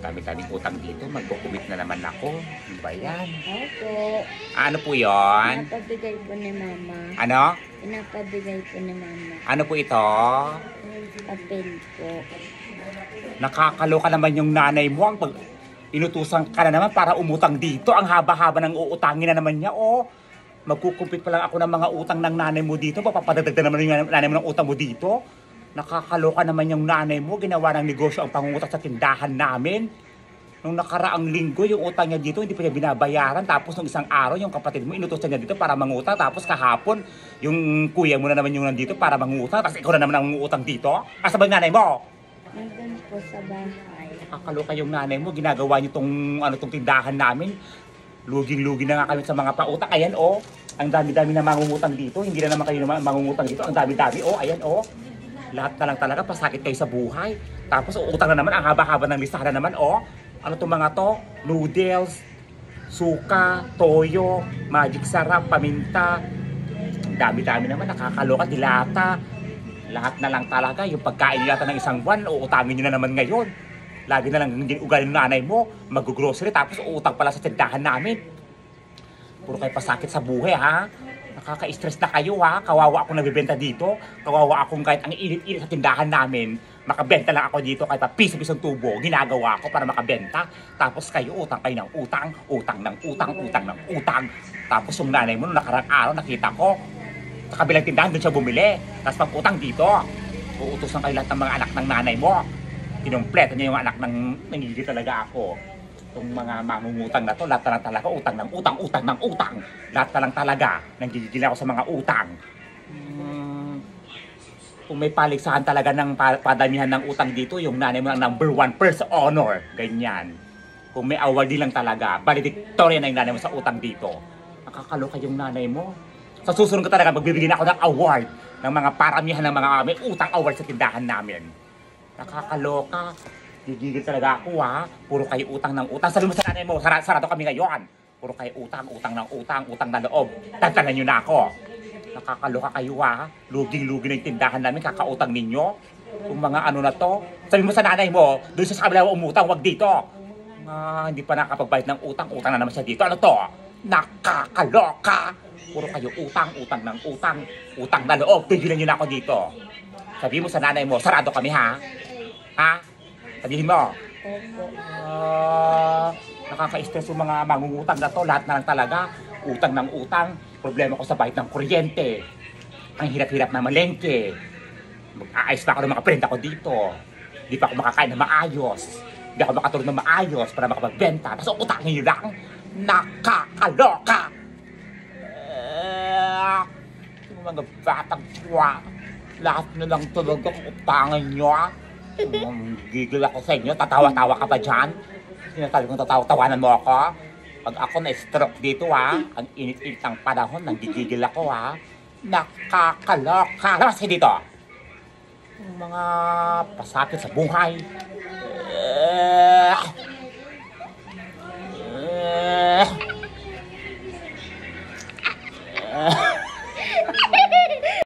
Dami-daming utang dito. Magkukumit na naman ako. Ano ba yan? Opo. Ano po yon? Pinapabigay po ni Mama. Ano? Pinapabigay po ni Mama. Ano po ito? Papel po. Nakakaloka naman yung nanay mo. Ang pag inutusan ka na naman para umutang dito. Ang haba-haba ng uutangin na naman niya. Oh, magkukumpit pa lang ako ng mga utang ng nanay mo dito. Papapadagdag na naman yung nanay mo ng utang mo dito. Nakakaloka naman yung nanay mo. Ginawa ng negosyo ang pangungutang sa tindahan namin. Nung nakaraang linggo, yung utang niya dito, hindi pa niya binabayaran. Tapos nung isang araw, yung kapatid mo, inutusan niya dito para mangutang. Tapos kahapon, yung kuya mo na naman yung nandito para mangutang. Tapos ikaw na naman ang mangutang dito. Asa ba yung nanay mo? Nandun po sa bahay. Nakakaloka yung nanay mo. Ginagawa niyo tong tindahan namin. Luging-lugi na nga kami sa mga pautang. Ayan, oh. Ang dami-dami na mangungutang dito. Hindi na naman kayo naman mangungutang dito. Ang dami-dami, oh. Ayan, oh. Lahat na lang talaga, pasakit kayo sa buhay. Tapos utang na naman, ang haba-haba ng listahan na naman, oh. Ano itong mga to? Noodles, suka, toyo, magic sarap, paminta. Ang dami-dami naman, nakakaloka, dilata. Lahat na lang talaga, yung pagkain yata ng isang buwan, uutangin nyo na naman ngayon. Lagi na lang ugali ng nanay mo, mag-grocery, tapos uutang pala sa tindahan namin. Puro kayo pasakit sa buhay, ha? Nakaka-stress na kayo, ha? Kawawa akong nagbibenta dito. Kawawa akong kahit ang init-init sa tindahan namin. Makabenta lang ako dito kahit pa piso-pisong tubo. Ginagawa ko para makabenta. Tapos kayo, utang kayo ng utang. Utang ng utang, utang ng utang. Tapos yung nanay mo, nung nakarang araw, nakita ko. Sa kabilang tindahan, doon siya bumili. Tapos pag-utang dito. Uutos ng kayo lahat ng mga anak ng nanay mo. Kinumpleto niya yung anak ng nangigigil talaga ako. Itong mga mangungutang na to, lahat na lang talaga utang ng utang, utang ng utang. Lahat na lang talaga, nanggigigil ako sa mga utang. Kung may paligsahan talaga ng padamihan ng utang dito, yung nanay mo ang number 1 first honor. Ganyan. Kung may awardee lang talaga, valedictorian na yung nanay mo sa utang dito. Nakakaloka yung nanay mo. Sa susunod ko talaga, magbibigyan ako ng award ng mga paramihan ng mga may utang award sa tindahan namin. Nakakaloka. Gigigil talaga ako, ha. Puro kayo utang ng utang. Sabi mo sa nanay mo, sarado kami ngayon. Puro kayo utang, utang ng utang, utang na loob. Tantanan nyo na ako. Nakakaloka kayo, ha. Luging-lugi na yung tindahan namin, kakautang ninyo. Kung mga ano na to. Sabi mo sa nanay mo, doon sa kabila umutang, wag dito. Hindi pa nakapagbayad ng utang, utang na naman siya dito. Ano to? Nakakaloka. Puro kayo utang, utang ng utang, utang na loob. Tigilan nyo na ako dito. Sabi mo sa nanay mo, sarado kami, ha. Ha? Sabihin mo. Opo. Nakaka-stress yung mga mangungutang na to. Lahat na lang talaga. Utang ng utang. Problema ko sa bayad ng kuryente. Ang hirap-hirap na malengke. Mag-aayos pa ako ng mga prenda ko dito. Hindi pa ako makakain na maayos. Hindi ako makatulog na maayos para makapagbenta. Tapos utangin nyo lang. Nakakaloka! Yung mga batang tuwa. Lahat na lang talaga utangin nyo. Gigil ako sa inyo, tatawa-tawa ka pa dyan. Sinasabi kong tatawa-tawanan mo ako. Pag ako na-stroke dito, ha, ang init-init ng panahon, nanggigigil ako, ha. Nakakaloka. Labas kayo dito. Yung mga pasakit sa buhay.